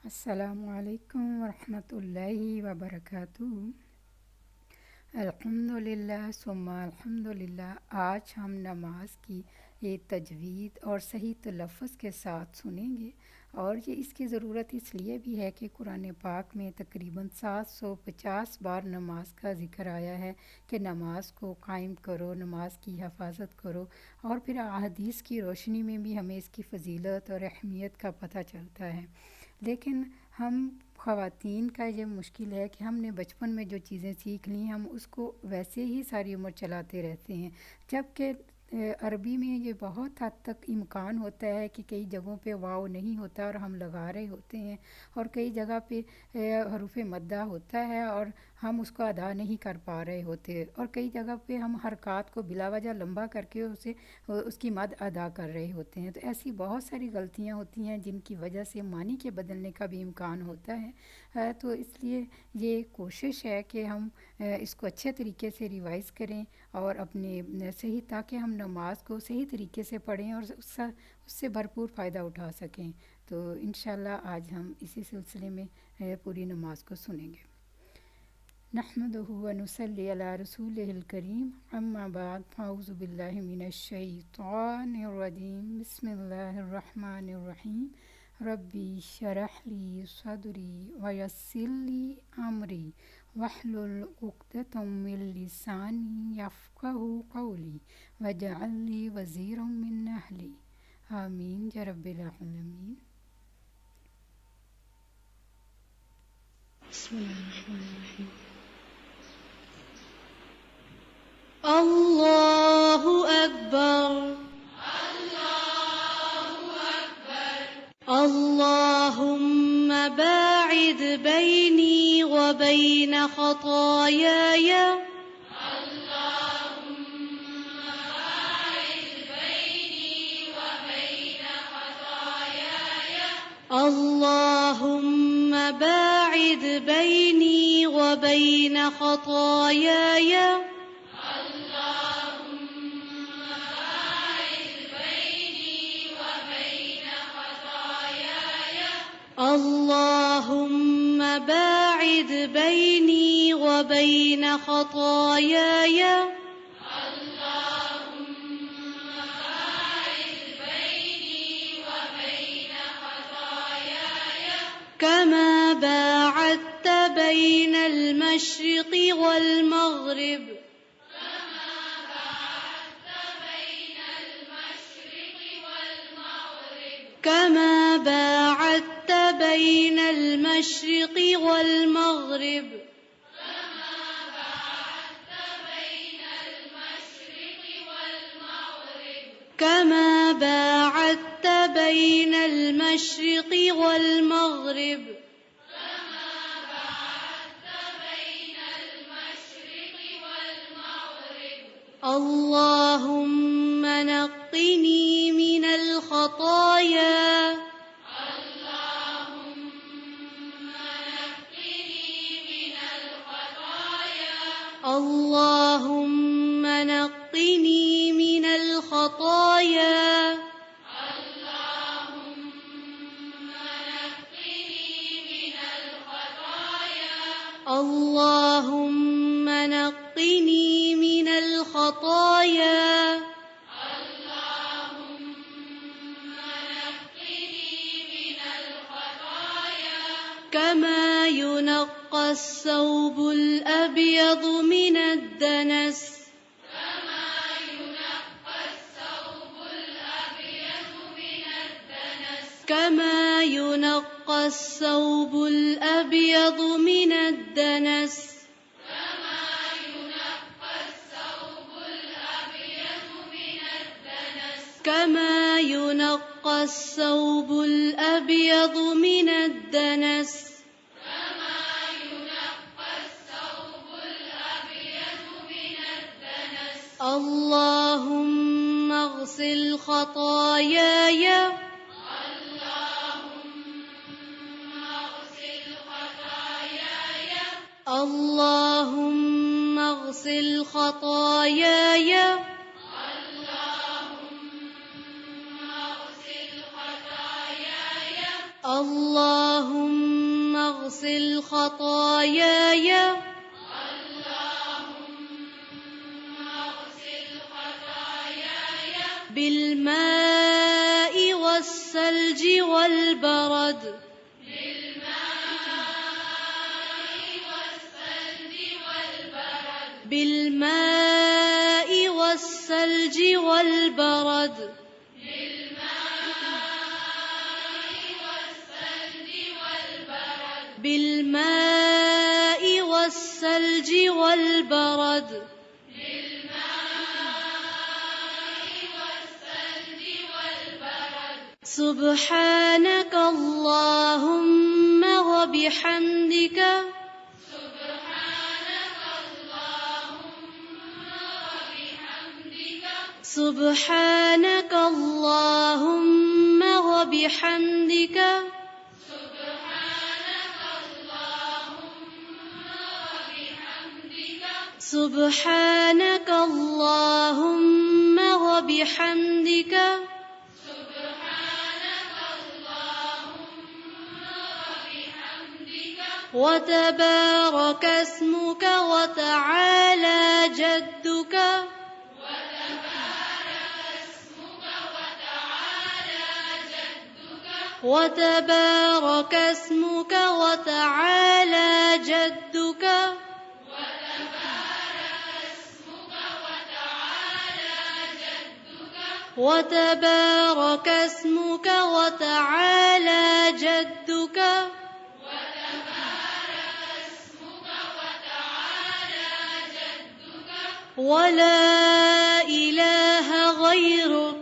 अस्सलामुअलैकुम वरहमतुल्लाहि वबरकातुहू। अल्हम्दुलिल्लाह सुम्मा अल्हम्दुलिल्लाह। आज हम नमाज की ये तजवीद और सही तलफ़्फ़ुज़ के साथ सुनेंगे। और ये इसकी ज़रूरत इसलिए भी है कि कुरान पाक में तकरीबन 750 बार नमाज का ज़िक्र आया है कि नमाज को कायम करो, नमाज की हिफाजत करो। और फिर अहादीस की रोशनी में भी हमें इसकी फ़जीलत और अहमियत का पता चलता है। लेकिन हम ख़वातीन का ये मुश्किल है कि हमने बचपन में जो चीज़ें सीख ली हम उसको वैसे ही सारी उम्र चलाते रहते हैं, जबकि अरबी में ये बहुत हद तक इम्कान होता है कि कई जगहों पे वाव नहीं होता और हम लगा रहे होते हैं, और कई जगह पे हरूफ मद्दा होता है और हम उसको अदा नहीं कर पा रहे होते, और कई जगह पे हम हरकत को बिलावजह लंबा करके उसकी मद अदा कर रहे होते हैं। तो ऐसी बहुत सारी गलतियां होती हैं जिनकी वजह से मानी के बदलने का भी इम्कान होता है। तो इसलिए ये कोशिश है कि हम इसको अच्छे तरीके से रिवाइज़ करें और अपने सही, ताकि हम नमाज को सही तरीके से पढ़ें और उससे भरपूर फ़ायदा उठा सकें। तो इंशाल्लाह आज हम इसी सिलसिले में पूरी नमाज को सुनेंगे। नहमदुहु व नुसल्ली अला रसूलिहिल करीम, अम्मा बाद, फ़अऊज़ु बिल्लाहि मिनश शैतानिर रजीम, बिस्मिल्लाहिर रहमानिर रहीम। रब्बी शरह ली सदरी व यस्सिर ली अमरी वहलुल उक़दतम मिन लिसानी यफ़क़हू क़ौली वजअल ली वज़ीरम मिन अहली। आमीन या रब्बिल आलमीन। बिस्मिल्लाहिर्रहमानिर्रहीम। अल्लाहु अकबर। अल्लाहुम्मा बाइद बैनी व बैन खतायाय। अल्लाहुम्मा बाइद बैनी व बैन खतायाय। अल्लाहुम्मा बाइद बैनी व बैन खतायाय। कमा बाअदत बैन अल-मशरिक़ वल-मग़रिब। कमा बाअदत बैन अल-मशरिक़ वल-मग़रिब। कमा बाअदत बैन अल-मशरिक़ वल-मग़रिब। अल्लाहुम्मा नक़्क़िनी मिनल ख़ताया। अल्लाहुम्मा नक़्क़िनी मिनल ख़ताया। अल्लाहुम्मा नक़्क़िनी मिनल ख़ताया। कमा युनक़्क़ा अस-सौबुल अब्यद मिनद-दनस। कमा युनक़्क़ा अस-सौबुल अब्यद मिनद-दनस। कमा युनक़्क़ा अस-सौबुल अब्यद मिनद-दनस। अल्लाहुम्मा अग़सिल ख़तायाय। अल्लाहुम्मा अग़सिल ख़तायाय। اللهم اغسل خطاياي بالماء والثلج والبرد بالماء والثلج والبرد بالماء والثلج والبرد سبحانك اللهم وبحمدك سبحانك اللهم وبحمدك سبحانك اللهم وبحمدك وتبارك اسمك وتعالى جدك وتبارك اسمك وتعالى جدك وتبارك اسمك وتعالى جدك ولا إله غيرك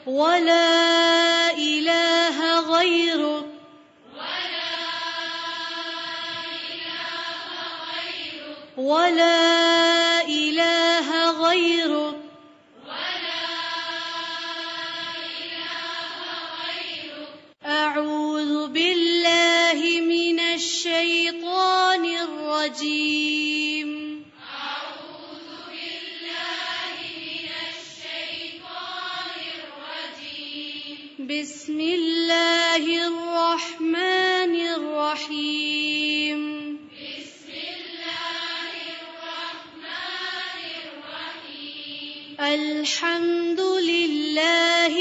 ولا إله غيرك ولا إله غيرك أعوذ بالله من الشيطان الرجيم بسم الله الرحمن الرحيم الحمد لله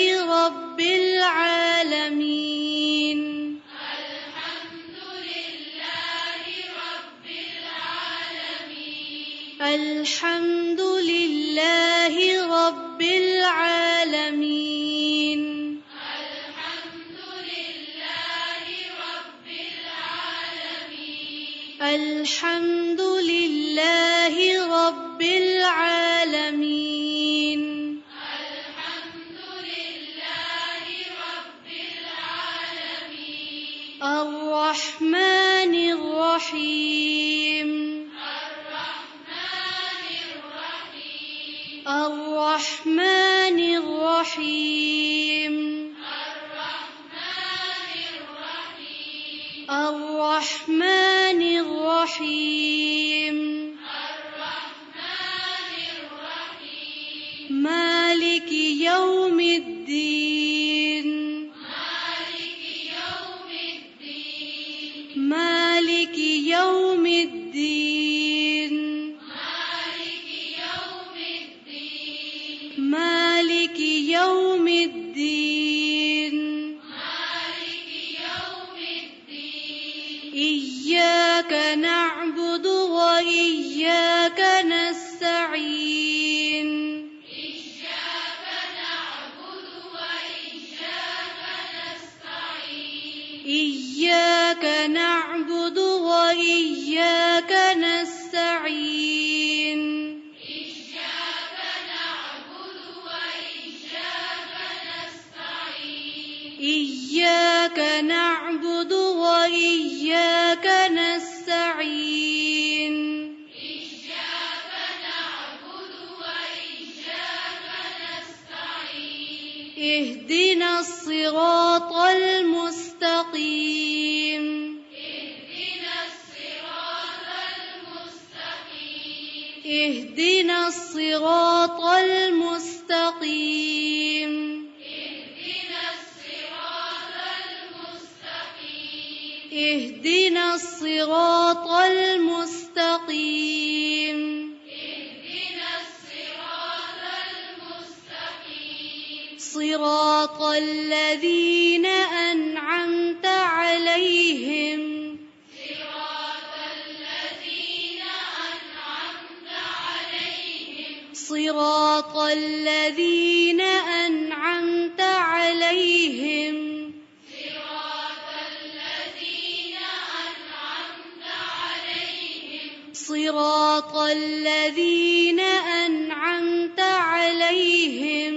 رب العالمين الحمد لله رب العالمين الحمد لله رب العالمين الرحمن الرحيم الرحمن الرحيم الرحمن الرحيم مالك يوم الدين مالك يوم الدين مالك يوم الدين إياك نعبد وإياك نستعين إياك نعبد وإياك نستعين إياك نعبد وإياك نستعين اهدنا الصراط المستقيم اهدنا الصراط المستقيم اهدنا الصراط المستقيم صراط الذين أنعمت عليهم صراط الذين أنعمت عليهم صراط الذين أنعمت عليهم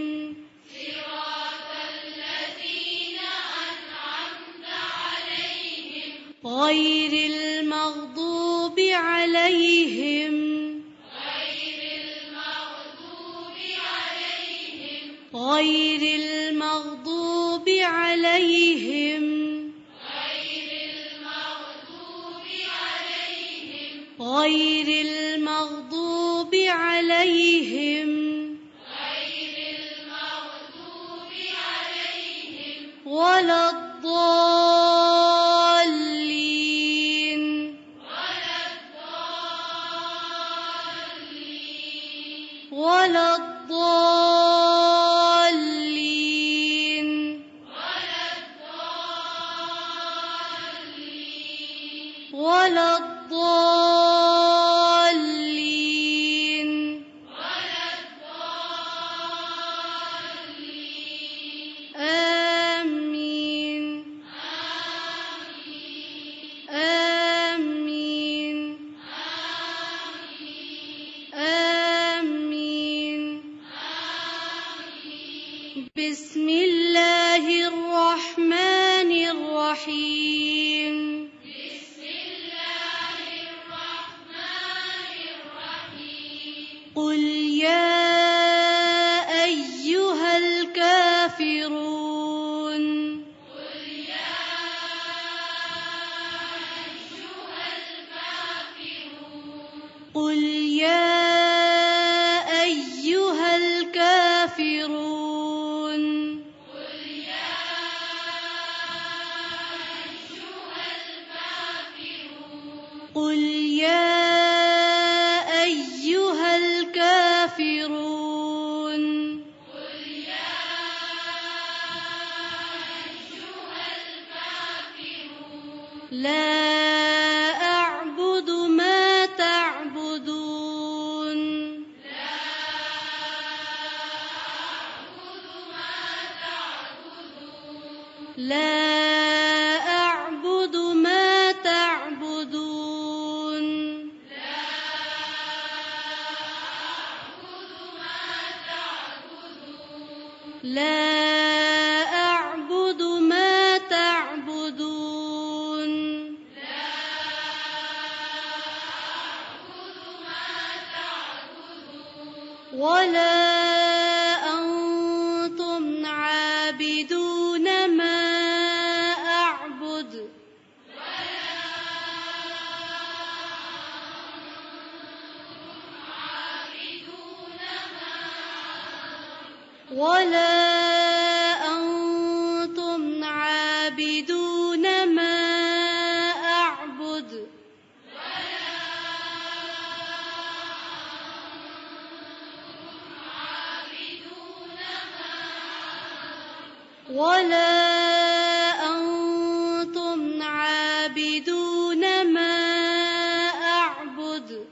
غير المغضوب عليهم غير المغضوب عليهم غير المغضوب عليهم ولا الضالين ولا الضالين ولا الضالين آمين آمين آمين بسم الله الرحمن الرحيم قل يا أيها الكافرون قل يا أيها الكافرون قل يا أيها الكافرون لا أعبد ما تعبدون لا أعبد ما تعبدون لا أعبد ما تعبدون ولا أنتم عابدون ما أعبد ولا أنتم عابدون ما أعبد ولا أنتم عابدون ما أعبد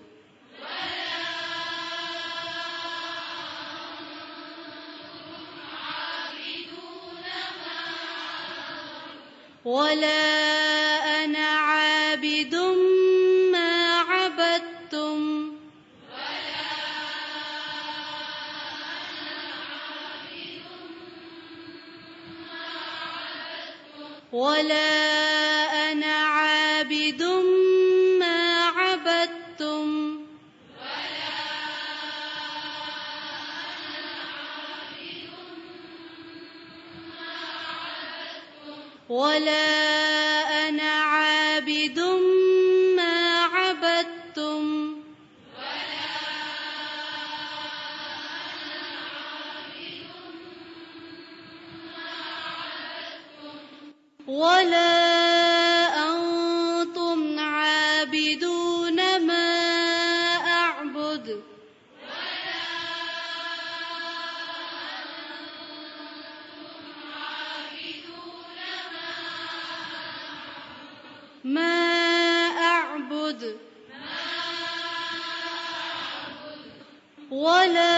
ولا أنا عابد ما عبدتم ولا أنا عابد ما عبدتم ولا أنا عابد ما عبدتم ولا أنتم ما أعبد ولا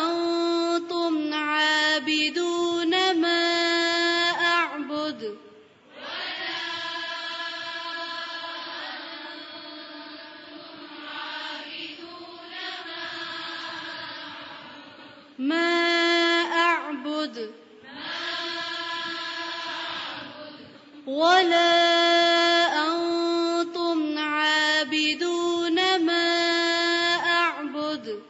أنتم عابدون ما أعبد ما أعبد ولا أنتم عابدون ما أعبد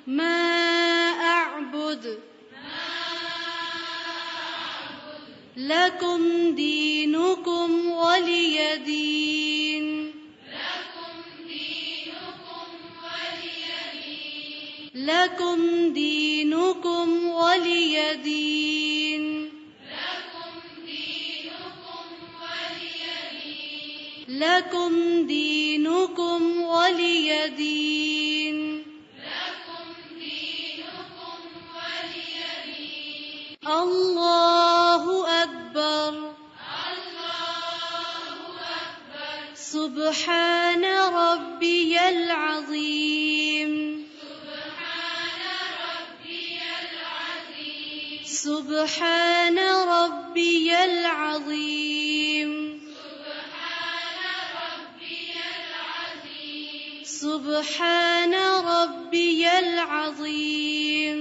ما أعبد لكم دينكم ولي دين لكم دينكم ولي دين لكم دينكم ولي دين الله أكبر سبحان ربي العظيم سبحان ربي العظيم سبحان ربي العظيم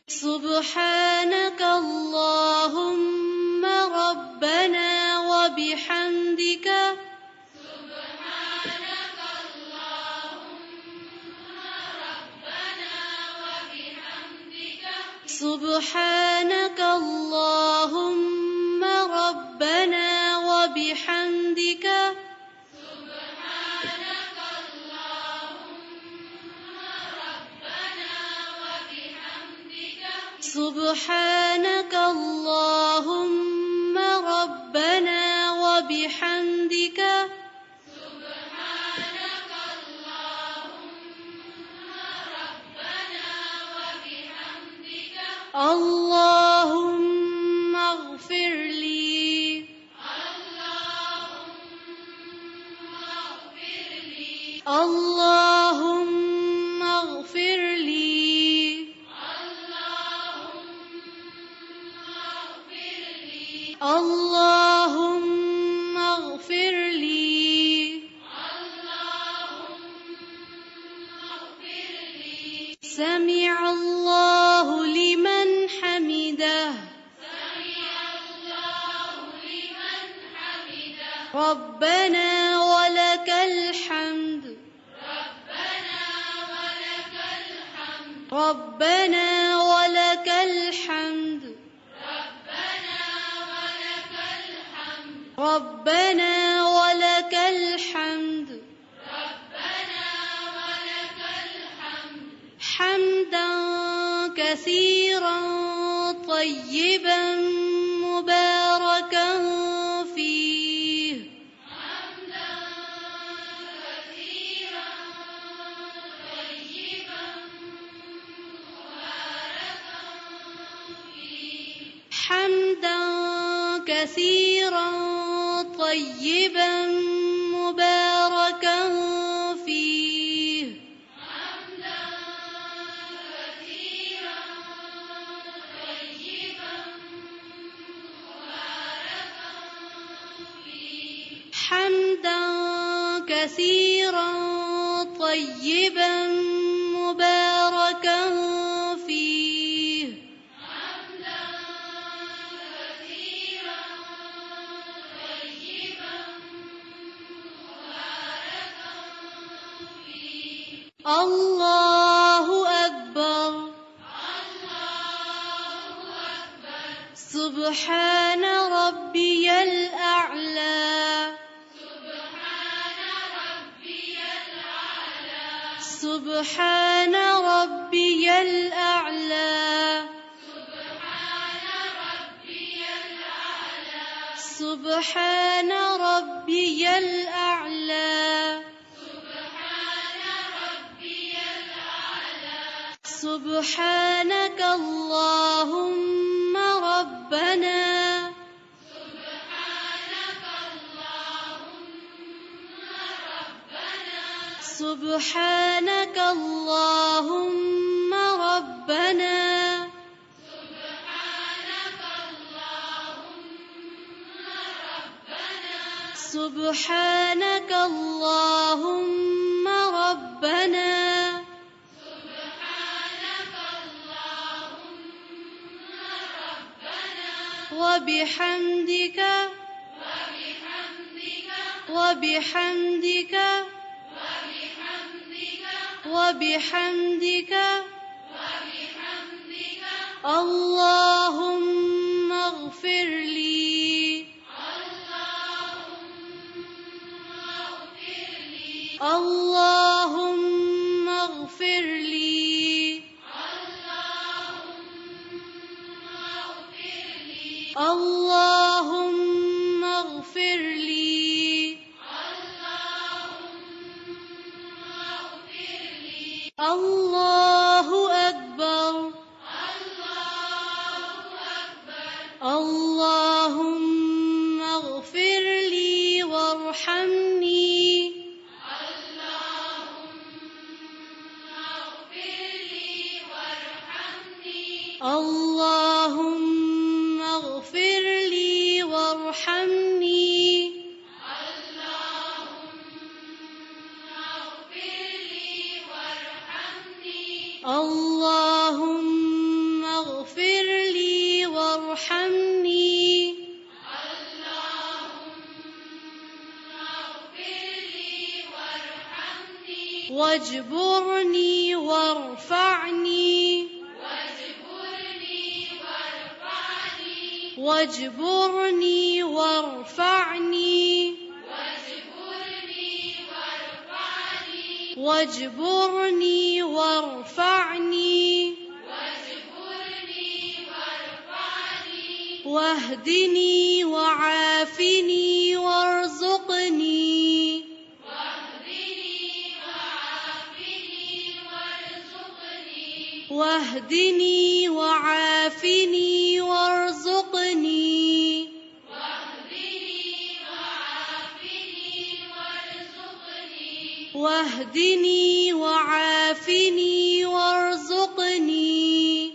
سبحانك اللهم ربنا وبحمدك سبحانك اللهم ربنا وبحمدك سبحانك اللهم ربنا وبحمدك اللهم اغفر لي اللهم اغفر لي اللهم اغفر لي سمع الله لمن حمده ربنا ولك الحمد ربنا ولك الحمد ربنا ولك الحمد حمدا كثيرا طيبا مباركا فيه حمدا كثيرا طيبا مباركا فيه حمدا كثيرا طيبا مباركا فيه الله أكبر سبحان ربي الأعلى سبحان ربي الأعلى سبحان ربي الأعلى سبحانك اللهم ربنا سبحانك اللهم ربنا سبحانك اللهم ربنا وبحمدك وبحمدك وبحمدك اللهم اغفر لي اللهم اغفر لي اللهم اغفر لي الله أكبر اللهم اغفر لي وارحمني اللهم اغفر لي وارحمني اللهم اغفر لي وارحمني واجبرني وارفعني واجبرني وارفعني واجبرني وارفعني واهدني وعافني وارزقني واهدني وعافني وارزقني واهدني وعافني وارزقني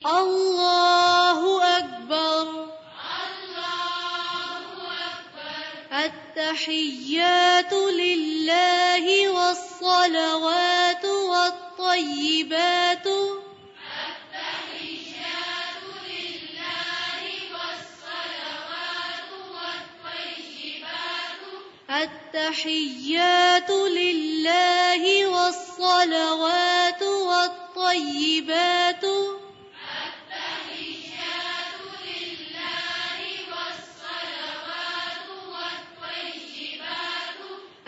الله أكبر التحيات لله والصلوات والطيبات التحيات لله والصلوات والطيبات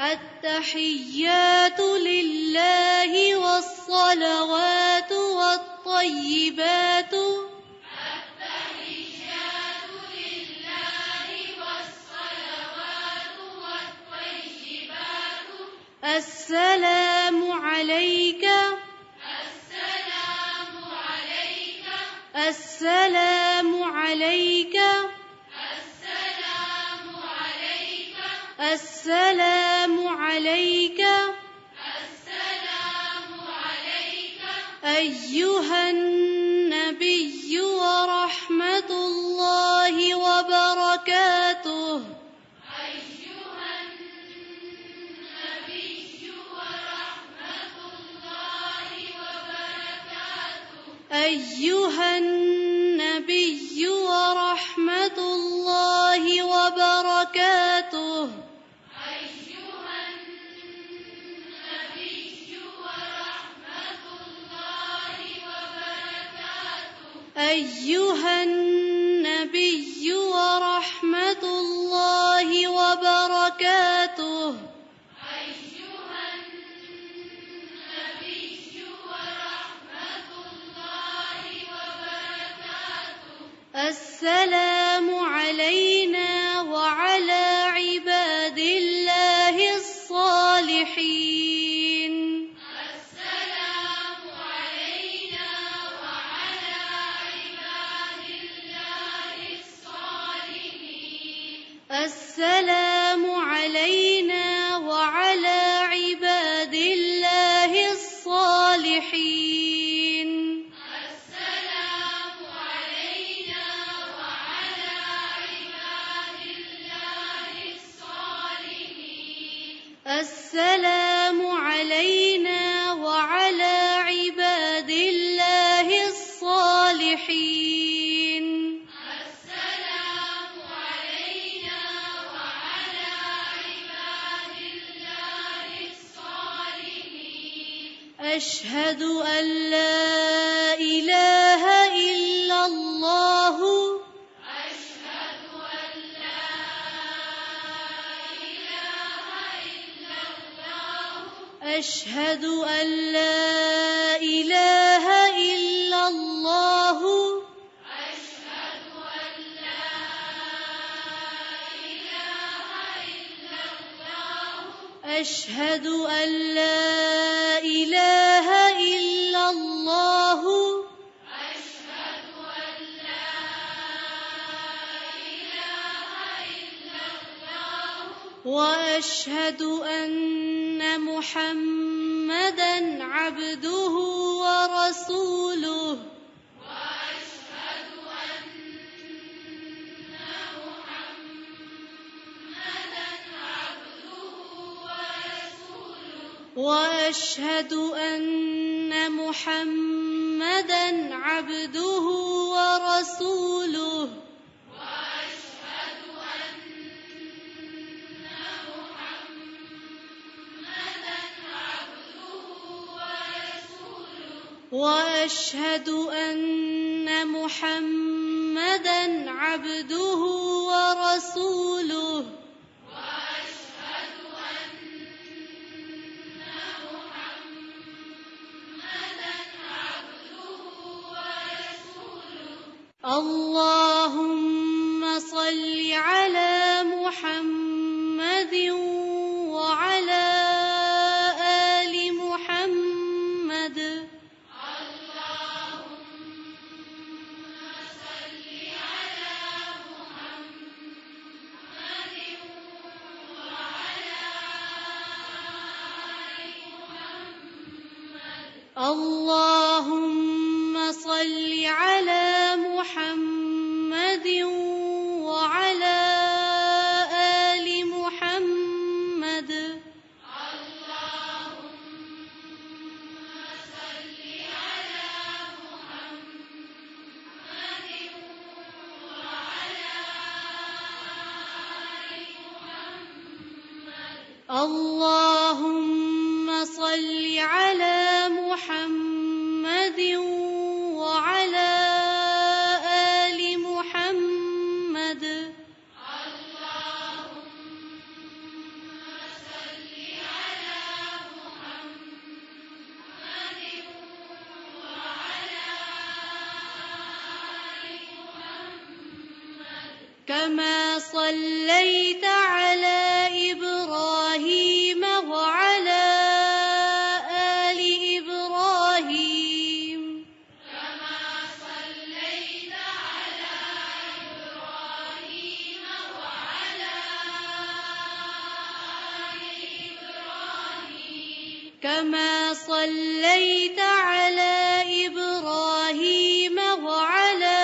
التحيات لله والصلوات والطيبات السلام عليك السلام عليك السلام عليك أيها النبي ورحمة الله وبركاته أيها النبي ورحمة الله وبركاته أيها النبي ورحمة الله وبركاته السلام علينا وعلى عباد الله الصالحين أشهد أن لا إله إلا الله أشهد أن لا إله إلا الله أشهد أن لا إله إلا الله وأشهد أن محمدًا عبده ورسوله وأشهد أن محمدًا عبده ورسوله وأشهد أن محمدًا عبده ورسوله اللهم صل على محمد وعلى آل محمد اللهم صل على محمد وعلى آل محمد اللهم صل على محمد وعلى آل محمد كما صليت على إبراهيم وعلى آل إبراهيم كما صليت على إبراهيم وعلى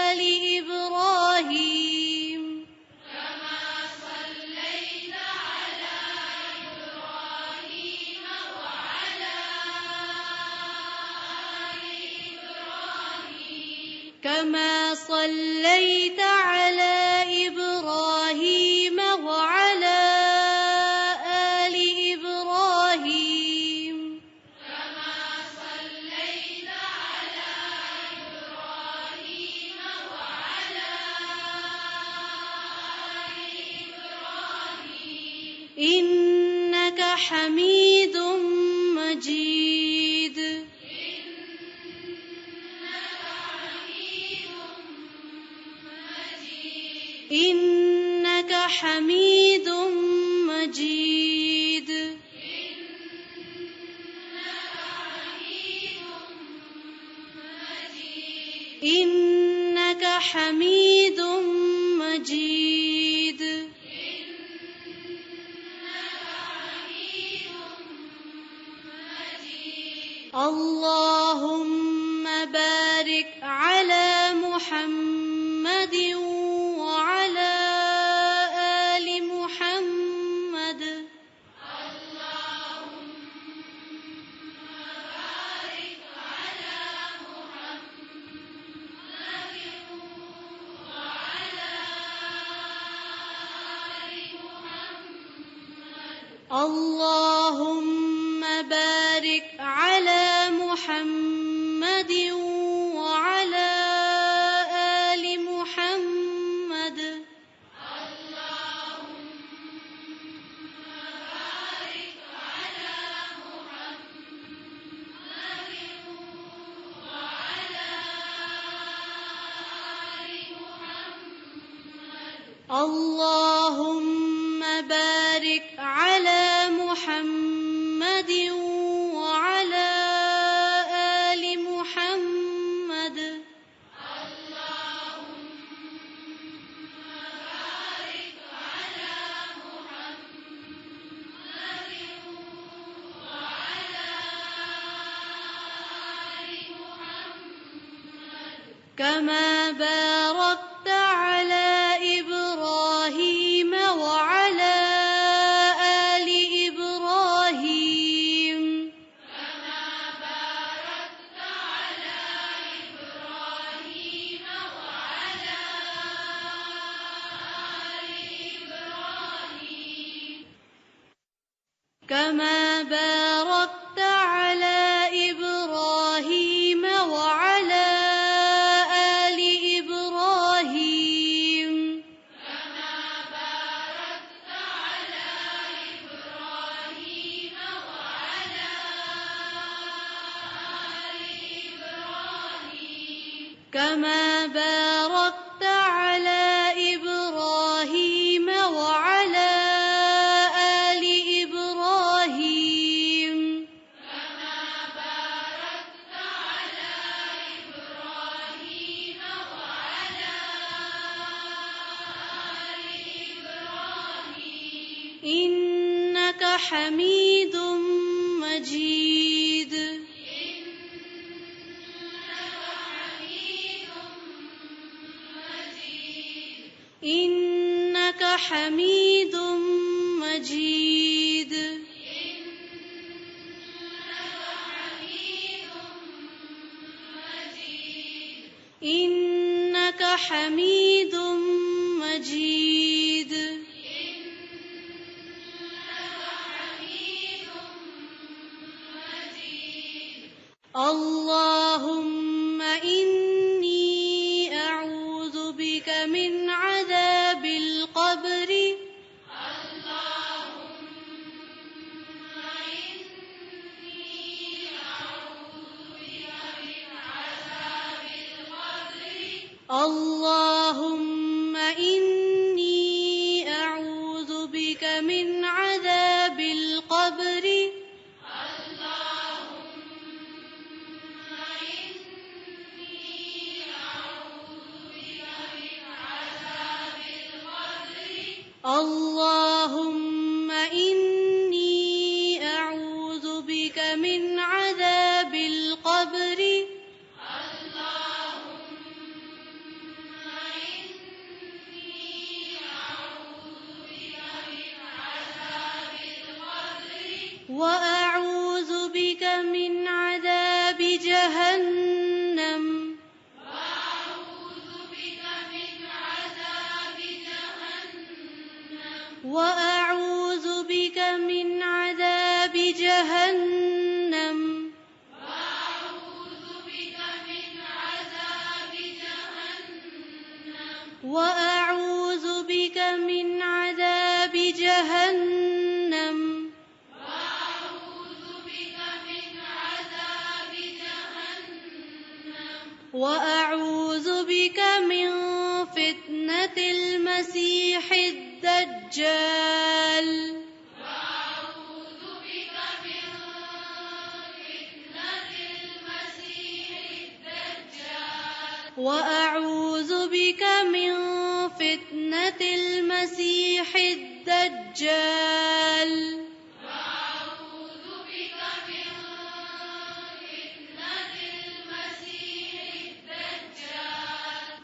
آل إبراهيم كما صليت على إبراهيم وعلى آل إبراهيم إنك حميد مجيد إنك حميد مجيد إنك حميد مجيد اللهم بارك على محمد وعلى آل محمد اللهم بارك محمد وعلى آل محمد. اللهم بارك على محمد وعلى آل محمد. كما باركت على إبراهيم وعلى آل إبراهيم. كما باركت على إبراهيم وعلى آل إبراهيم. كما باركت على إبراهيم وعلى آل إبراهيم. إنك حميد مجيد. إنك حميد مجيد. إنك حميد مجيد. اللهم إني أعوذ بك من عذاب القبر. اللهم إني أعوذ بك من عذاب القبر. اللهم إني أعوذ بك من عذاب القبر. وأعوذ بك من عذاب جهنم. وأعوذ بك من عذاب جهنم. وأعوذ بك من عذاب جهنم. وأعوذ بك من فتنة المسيح الدجال. وأعوذ بك من فتنة المسيح الدجال.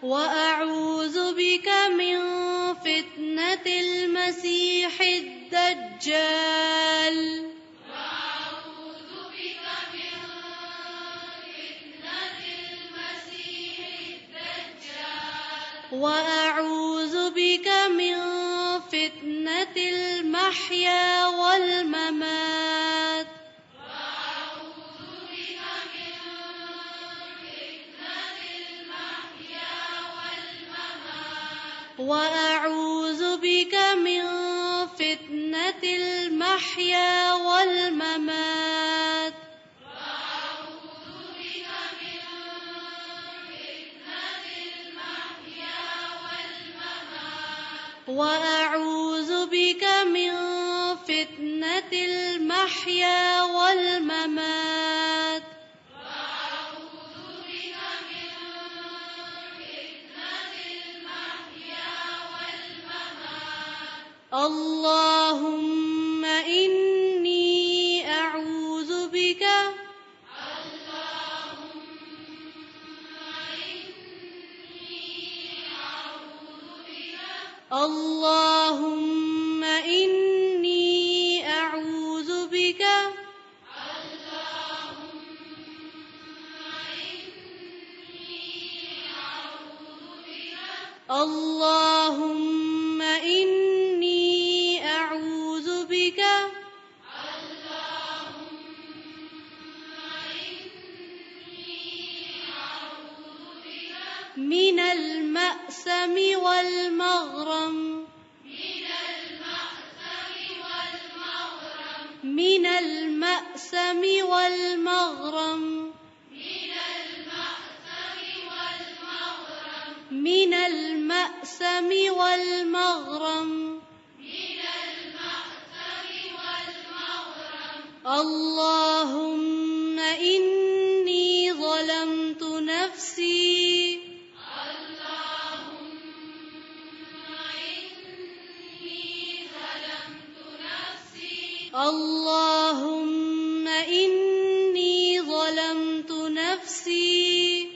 وأعوذ بك من فتنة المسيح الدجال. وأعوذ بك من فتنة المحيا والممات. وأعوذ بك من فتنة المحيا والممات وأعوذ بك من فتنة المحيا والممات اللهم إني أعوذ بك اللهم إني أعوذ بك اللهم إني أعوذ بك من المأسم والمغرم من المأسم والمغرم من المأسم والمغرم اللهم إني ظلمت نفسي اللهم إني ظلمت نفسي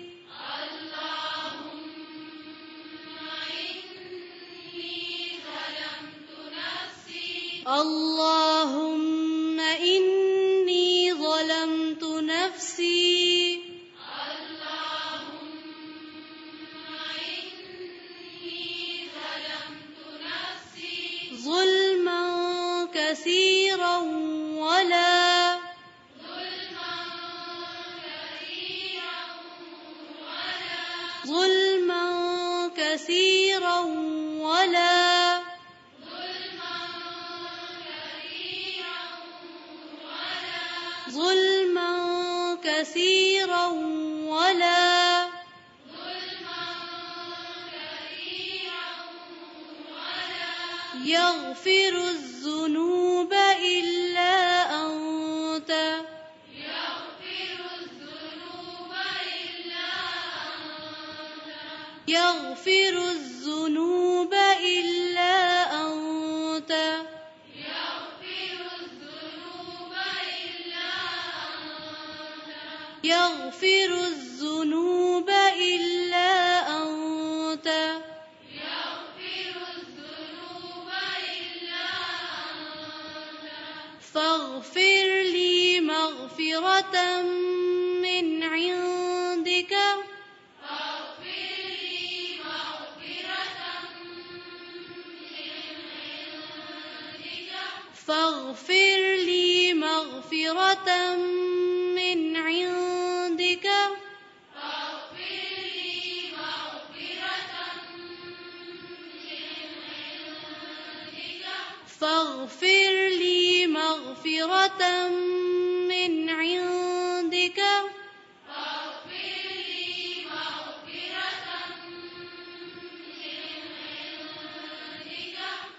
اللهم إني ظلمت نفسي ظلما كثيرا ولا ظلما كثيرا ولا ظلما كثيرا ولا يغفر الذنوب إلا أنت يغفر الذنوب إلا أنت يغفر الذنوب إلا أنت فاغفر لي مغفرة من عندك فاغفر لي مغفرة من عندك فاغفر لي مغفرة من عندك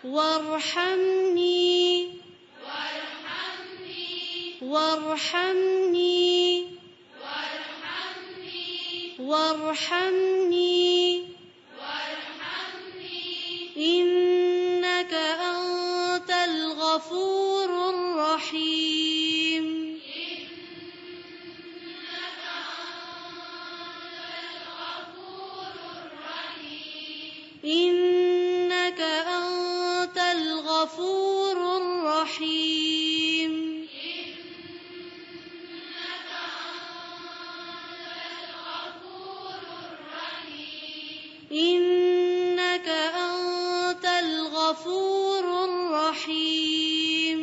وارحمني وارحمني وارحمني إنك أنت الغفور الرحيم إنك أنت الغفور الرحيم إنك أنت الغفور الرحيم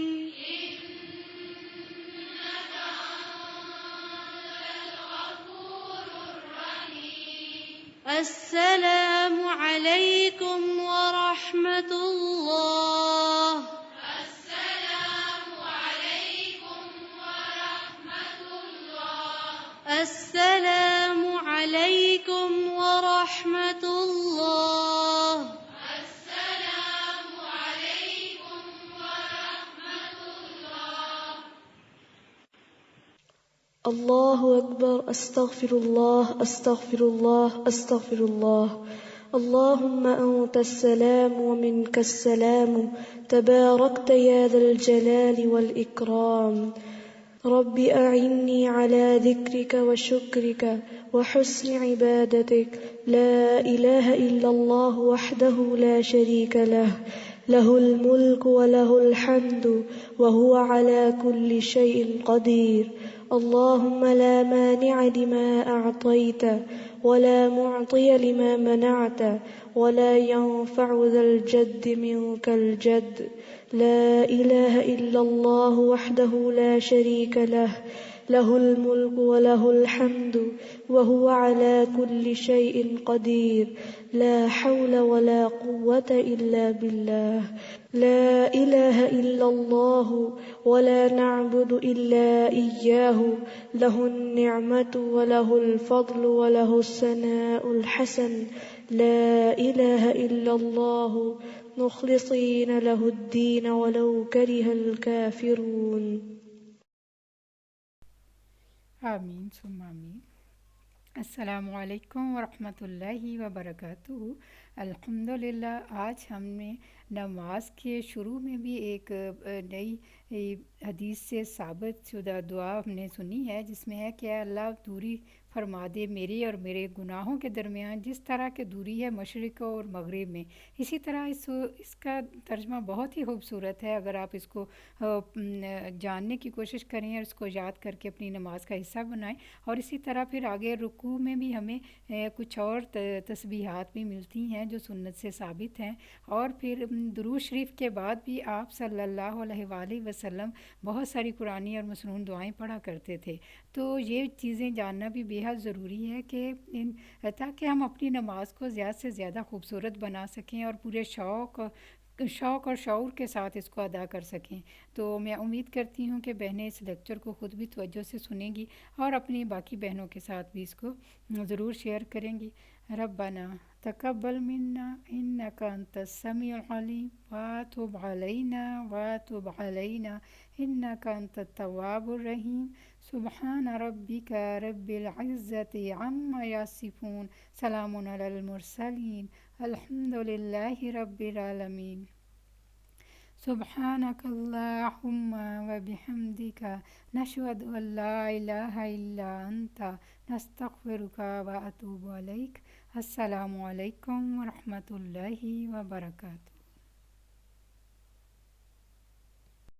السلام عليكم ورحمة الله. السلام عليكم ورحمة الله. السلام عليكم ورحمة الله. السلام عليكم ورحمة الله. الله أكبر. أستغفر الله أستغفر الله أستغفر الله. اللهم أنت السلام ومنك السلام، تباركت يا ذا الجلال والإكرام. رب أعني على ذكرك وشكرك وحسن عبادتك. لا إله إلا الله وحده لا شريك له، له الملك وله الحمد وهو على كل شيء قدير. اللهم لا مانع لما أعطيت ولا معطي لما منعت ولا ينفع ذا الجد منك الجد. لا إله إلا الله وحده لا شريك له، له الملك وله الحمد وهو على كل شيء قدير. لا حول ولا قوة إلا بالله. لا إله إلا الله ولا نعبد إلا إياه، له النعمة وله الفضل وله الثناء الحسن. لا إله إلا الله مخلصين له الدين ولو كره الكافرون. आमीन सुम्मा आमीन। अस्सलामु अलैकुम वरहमतुल्लाहि वबरकातुहू। अल्हम्दुलिल्लाह, आज हमने नमाज के शुरू में भी एक नई हदीस से साबित शुदा दुआ हमने सुनी है, जिसमें है कि अल्लाह दूरी फरमा दे मेरे और मेरे गुनाहों के दरमियान जिस तरह की दूरी है मशरिक़ और मगरिब में। इसी तरह इसका तर्जमा बहुत ही खूबसूरत है। अगर आप इसको जानने की कोशिश करें और इसको याद करके अपनी नमाज का हिस्सा बनाएं, और इसी तरह फिर आगे रुकू में भी हमें कुछ और तस्बीहात भी मिलती हैं जो सुन्नत से साबित हैं। और फिर दुरूद शरीफ के बाद भी आप सल्लल्लाहु अलैहि वसल्लम बहुत सारी कुरानी और मसनून दुआएं पढ़ा करते थे। तो ये चीज़ें जानना भी बेहद ज़रूरी है कि ताकि हम अपनी नमाज को ज़्यादा से ज़्यादा खूबसूरत बना सकें और पूरे शौक़ और शऊर के साथ इसको अदा कर सकें। तो मैं उम्मीद करती हूँ कि बहनें इस लेक्चर को ख़ुद भी तवज्जो से सुनेंगी और अपनी बाकी बहनों के साथ भी इसको ज़रूर शेयर करेंगी। रब्बना तक़ब्बल मिन्ना इन्नका अंतस समीउल अलीम व तुब अलैना इन्नका अंतत तव्वाबुर रहीम। सुब्हान रब्बिका रब्बिल इज़्ज़ति अम्मा यसिफून, सलामुन अलल मुरसलीन, अल्हम्दुलिल्लाहि रब्बिल आलमीन। सुब्हानकल्लाहुम्मा व बिहम्दिका नशहदु अन ला इलाहा इल्ला अंता नस्तगफिरुका व अतूबु अलैक। अस्सलामु अलैकुम व रहमतुल्लाहि व बरकातुहू।